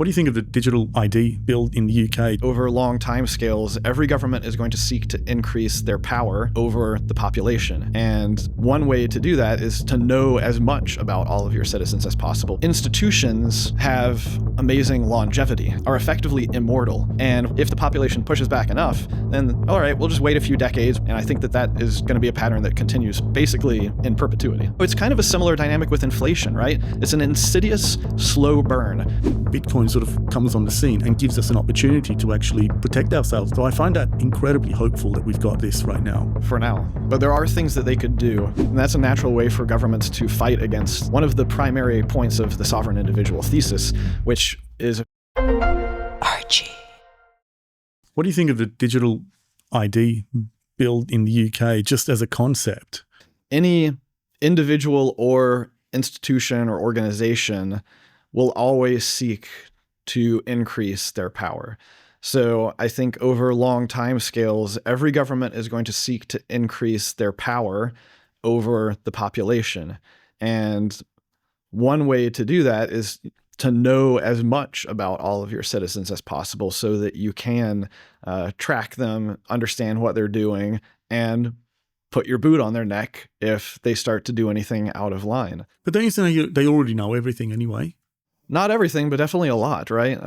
What do you think of the digital ID bill in the UK? Over long time scales, every government is going to seek to increase their power over the population. And one way to do that is to know as much about all of your citizens as possible. Institutions have amazing longevity, are effectively immortal. And if the population pushes back enough, then all right, we'll just wait a few decades. And I think that that is going to be a pattern that continues basically in perpetuity. It's kind of a similar dynamic with inflation, right? It's an insidious, slow burn. Bitcoin sort of comes on the scene and gives us an opportunity to actually protect ourselves. So I find that incredibly hopeful that we've got this right now. For now. But there are things that they could do. And that's a natural way for governments to fight against one of the primary points of the sovereign individual thesis, which is ARCHIE. What do you think of the digital ID bill in the UK just as a concept? Any individual or institution or organization will always seek to increase their power. So I think over long time scales, every government is going to seek to increase their power over the population. And one way to do that is to know as much about all of your citizens as possible so that you can track them, understand what they're doing, and put your boot on their neck if they start to do anything out of line. But don't you say they already know everything anyway? Not everything, but definitely a lot, right?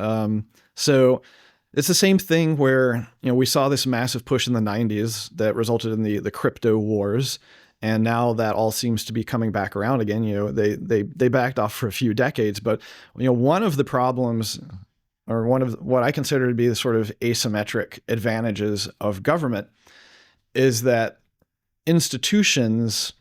So it's the same thing where, we saw this massive push in the 90s that resulted in the crypto wars. And now that all seems to be coming back around again. They backed off for a few decades. But, one of the problems, or one of what I consider to be the sort of asymmetric advantages of government, is that institutions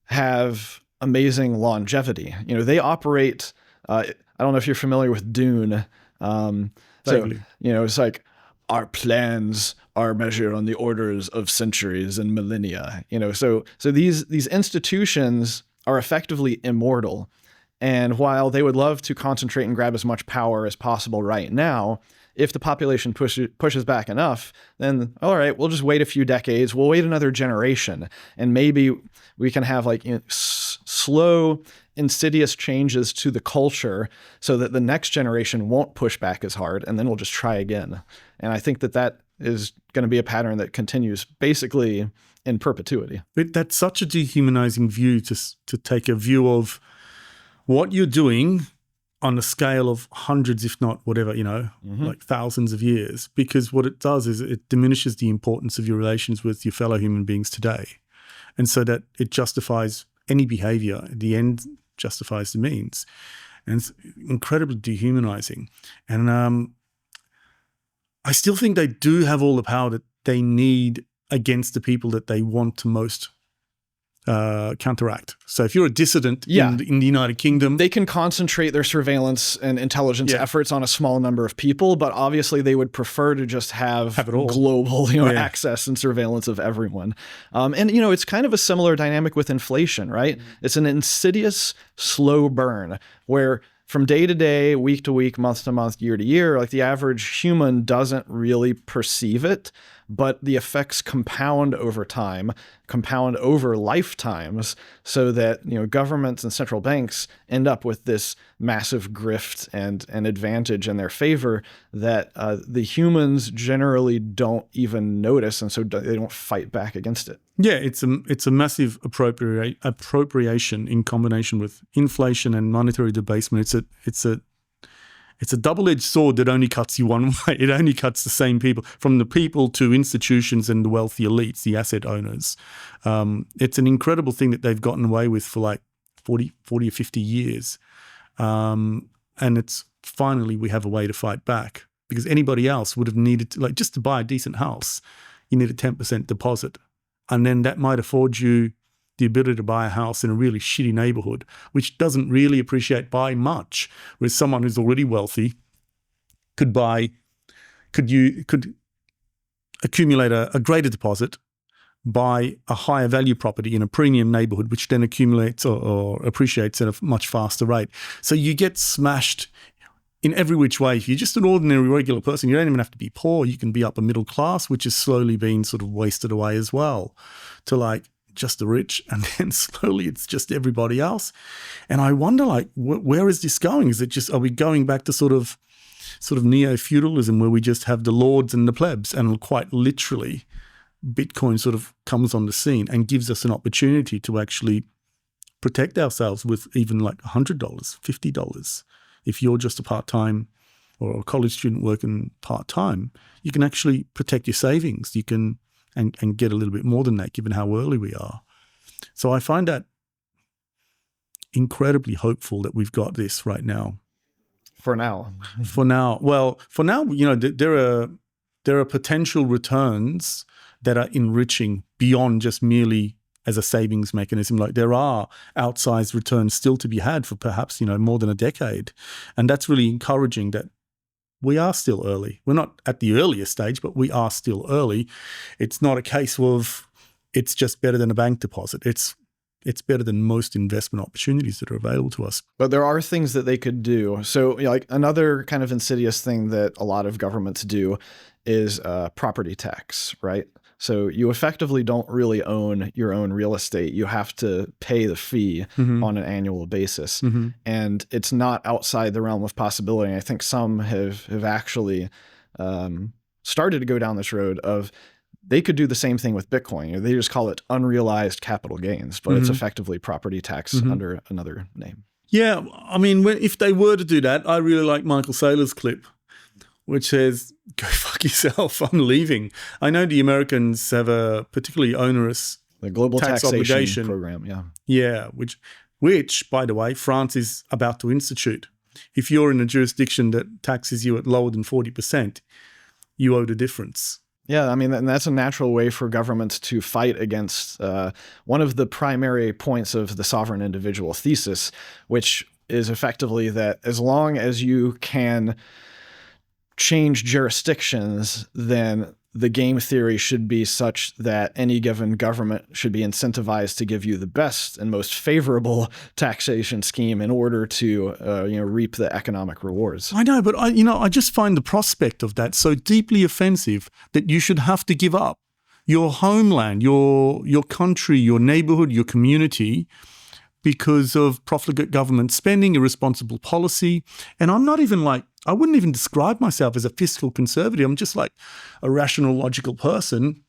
have amazing longevity. They operate, I don't know if you're familiar with Dune. It's like our plans are measured on the orders of centuries and millennia. So these institutions are effectively immortal. And while they would love to concentrate and grab as much power as possible right now, if the population pushes back enough, then all right, we'll just wait a few decades. We'll wait another generation, and maybe we can have slow, insidious changes to the culture so that the next generation won't push back as hard, and then we'll just try again. And I think that that is going to be a pattern that continues basically in perpetuity. But that's such a dehumanizing view to take a view of what you're doing on a scale of hundreds, if not whatever, like thousands of years, because what it does is it diminishes the importance of your relations with your fellow human beings today. And so that it justifies any behavior. At the end, justifies the means. And it's incredibly dehumanizing. And I still think they do have all the power that they need against the people that they want to most counteract. So if you're a dissident in the United Kingdom, they can concentrate their surveillance and intelligence efforts on a small number of people, but obviously they would prefer to just have it all. Global access and surveillance of everyone. And it's kind of a similar dynamic with inflation, right? It's an insidious slow burn where from day to day, week to week, month to month, year to year, like the average human doesn't really perceive it, but the effects compound over time, compound over lifetimes, so that governments and central banks end up with this massive grift and an advantage in their favor that the humans generally don't even notice, and so they don't fight back against it. Yeah, it's a massive appropriation in combination with inflation and monetary debasement. It's a double-edged sword that only cuts you one way. It only cuts the same people, from the people to institutions and the wealthy elites, the asset owners. It's an incredible thing that they've gotten away with for like 40 or 50 years. And it's finally we have a way to fight back, because anybody else would have needed to, just to buy a decent house, you need a 10% deposit. And then that might afford you the ability to buy a house in a really shitty neighborhood, which doesn't really appreciate by much, whereas someone who's already wealthy could accumulate a greater deposit, buy a higher value property in a premium neighborhood, which then accumulates or appreciates at a much faster rate. So you get smashed in every which way. If you're just an ordinary regular person, you don't even have to be poor. You can be upper middle class, which is slowly being sort of wasted away as well, to just the rich, and then slowly it's just everybody else. And I wonder, like, where is this going? Is it just, are we going back to sort of neo-feudalism where we just have the lords and the plebs, and quite literally Bitcoin sort of comes on the scene and gives us an opportunity to actually protect ourselves with even like $100, $50. If you're just a part-time or a college student working part-time, you can actually protect your savings. You can and get a little bit more than that, given how early we are. So I find that incredibly hopeful that we've got this right now. For now. Well, for now, you know, there are potential returns that are enriching beyond just merely as a savings mechanism. Like, there are outsized returns still to be had for perhaps, you know, more than a decade. And that's really encouraging that we are still early. We're not at the earliest stage, but we are still early. It's not a case of it's just better than a bank deposit. It's better than most investment opportunities that are available to us. But there are things that they could do. So, you know, like another kind of insidious thing that a lot of governments do is property tax, right? So you effectively don't really own your own real estate. You have to pay the fee on an annual basis. And it's not outside the realm of possibility. I think some have actually started to go down this road of they could do the same thing with Bitcoin. They just call it unrealized capital gains, but it's effectively property tax under another name. Yeah, I mean, if they were to do that, I really like Michael Saylor's clip, which says, go fuck yourself, I'm leaving. I know the Americans have a particularly onerous the global tax taxation obligation program, yeah. Yeah, which, by the way, France is about to institute. If you're in a jurisdiction that taxes you at lower than 40%, you owe the difference. Yeah, I mean, and that's a natural way for governments to fight against one of the primary points of the sovereign individual thesis, which is effectively that as long as you can change jurisdictions, then the game theory should be such that any given government should be incentivized to give you the best and most favorable taxation scheme in order to reap the economic rewards. I know, but I just find the prospect of that so deeply offensive that you should have to give up your homeland, your country, your neighborhood, your community because of profligate government spending, irresponsible policy. And I'm not even like, I wouldn't even describe myself as a fiscal conservative. I'm just like a rational, logical person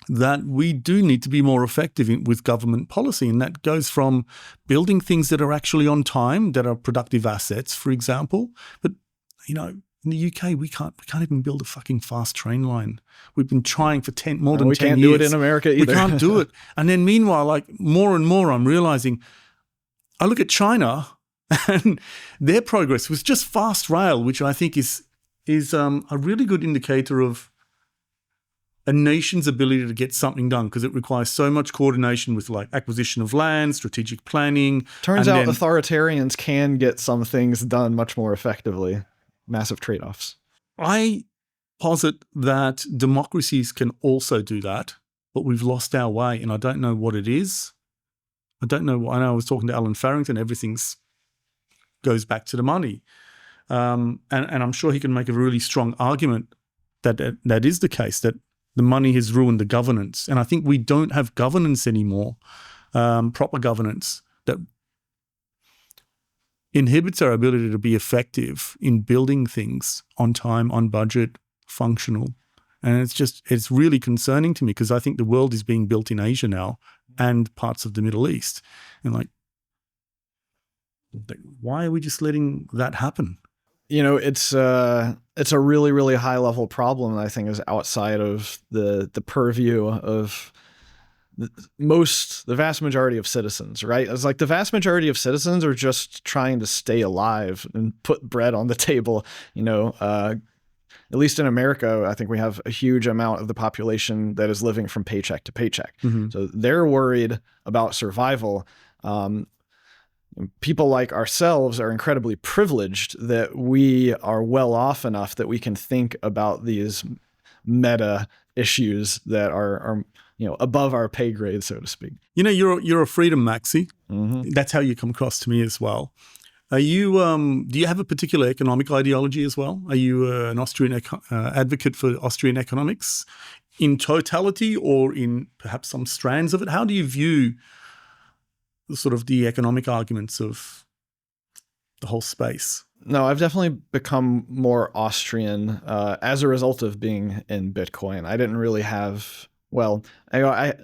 that we do need to be more effective with government policy. And that goes from building things that are actually on time, that are productive assets, for example. But, you know, in the UK, we can't even build a fucking fast train line. We've been trying for more than 10 years. We can't do it in America either. We can't do it. And then meanwhile, like more and more, I'm realizing, I look at China and their progress was just fast rail, which I think is a really good indicator of a nation's ability to get something done, because it requires so much coordination with like acquisition of land, strategic planning. Turns out authoritarians can get some things done much more effectively. Massive trade-offs. I posit that democracies can also do that, but we've lost our way, and I don't know what it is. I don't know. I know I was talking to Alan Farrington. Everything's goes back to the money, and I'm sure he can make a really strong argument that is the case, that the money has ruined the governance. And I think we don't have governance anymore, proper governance that inhibits our ability to be effective in building things on time, on budget, functional. And it's really concerning to me, because I think the world is being built in Asia now and parts of the Middle East. And like, why are we just letting that happen? You know, it's a really, really high level problem that I think is outside of the purview of the vast majority of citizens, right? It's like the vast majority of citizens are just trying to stay alive and put bread on the table. You know, at least in America, I think we have a huge amount of the population that is living from paycheck to paycheck. So they're worried about survival. People like ourselves are incredibly privileged that we are well off enough that we can think about these meta issues that are above our pay grade, so to speak. You know, you're a freedom maxi. That's how you come across to me as well. Are you? Do you have a particular economic ideology as well? Are you an Austrian advocate for Austrian economics? in totality or in perhaps some strands of it? How do you view the economic arguments of the whole space? No, I've definitely become more Austrian as a result of being in Bitcoin. I didn't really have, I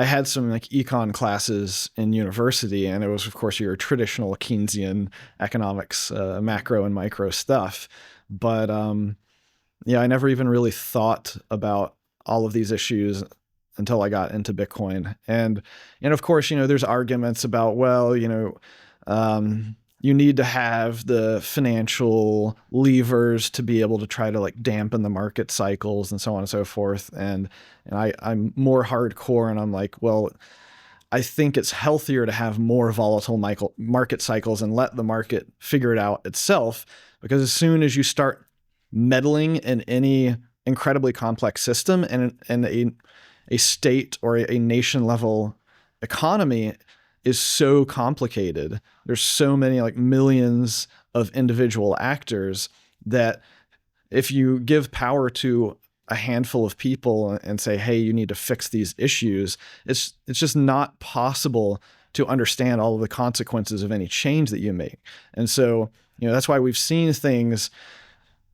had some like econ classes in university, and it was, of course, your traditional Keynesian economics, macro and micro stuff. But I never even really thought about all of these issues until I got into Bitcoin. And of course, there's arguments about, you need to have the financial levers to be able to try to like dampen the market cycles and so on and so forth. And I'm more hardcore, and I'm like, well, I think it's healthier to have more volatile market cycles and let the market figure it out itself. Because as soon as you start meddling in any incredibly complex system and a state or a nation level economy is so complicated, there's so many like millions of individual actors that if you give power to a handful of people and say, hey, you need to fix these issues, it's just not possible to understand all of the consequences of any change that you make. And so, that's why we've seen things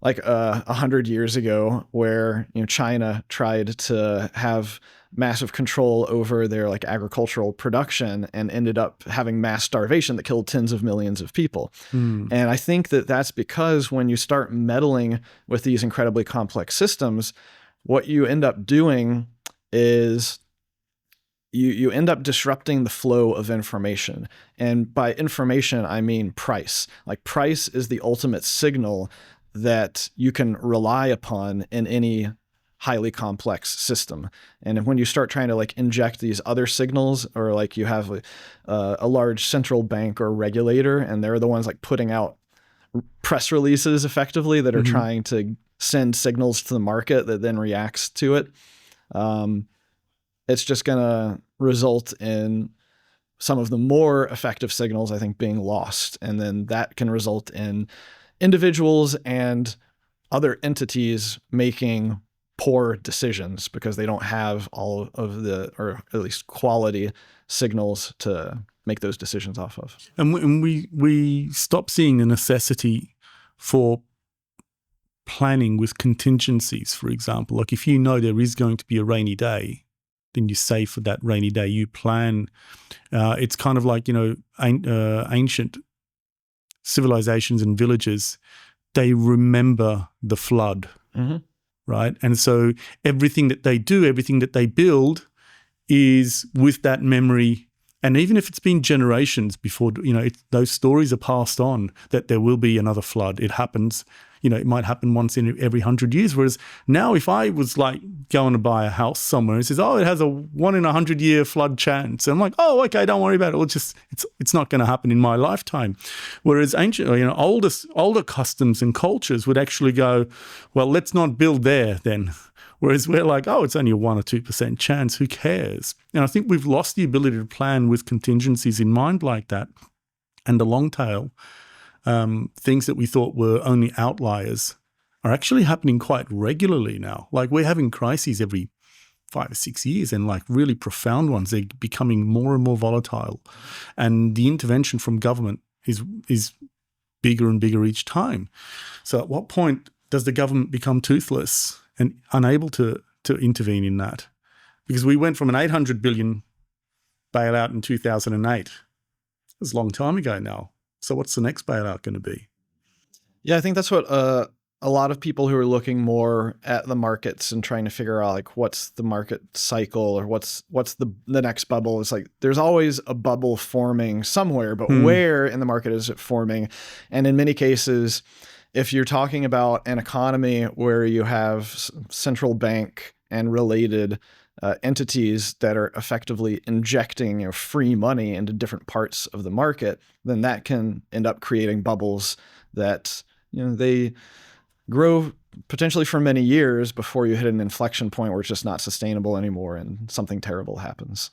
like 100 years ago where China tried to have massive control over their like agricultural production and ended up having mass starvation that killed tens of millions of people. And I think that that's because when you start meddling with these incredibly complex systems, what you end up doing is you end up disrupting the flow of information. And by information, I mean price. Like price is the ultimate signal that you can rely upon in any highly complex system. And when you start trying to like inject these other signals, or like you have a large central bank or regulator, and they're the ones like putting out press releases effectively that are trying to send signals to the market that then reacts to it, it's just going to result in some of the more effective signals, I think, being lost. And then that can result in individuals and other entities making poor decisions because they don't have all of the, or at least quality signals to make those decisions off of. And we stop seeing the necessity for planning with contingencies, for example. Like if you know there is going to be a rainy day, then you save for that rainy day. You plan. It's kind of like, ancient civilizations and villages, they remember the flood, right? And so everything that they do, everything that they build is with that memory. And even if it's been generations before, those stories are passed on that there will be another flood. It happens. It might happen once in every 100 years. Whereas now if I was like going to buy a house somewhere and it says, oh, it has a 1 in 100 year flood chance. And I'm like, oh, okay, don't worry about it. It's not going to happen in my lifetime. Whereas ancient, older customs and cultures would actually go, well, let's not build there then. Whereas we're like, oh, it's only a 1 or 2% chance. Who cares? And I think we've lost the ability to plan with contingencies in mind like that. And the long tail, things that we thought were only outliers are actually happening quite regularly now. Like we're having crises every 5 or 6 years, and like really profound ones. They're becoming more and more volatile. And the intervention from government is bigger and bigger each time. So at what point does the government become toothless and unable to intervene in that? Because we went from an 800 billion bailout in 2008. It was a long time ago now. So what's the next bailout going to be? Yeah, I think that's what a lot of people who are looking more at the markets and trying to figure out like what's the market cycle or what's the next bubble. It's like there's always a bubble forming somewhere, but where in the market is it forming? And in many cases, if you're talking about an economy where you have central bank and related entities that are effectively injecting free money into different parts of the market, then that can end up creating bubbles that they grow potentially for many years before you hit an inflection point where it's just not sustainable anymore and something terrible happens.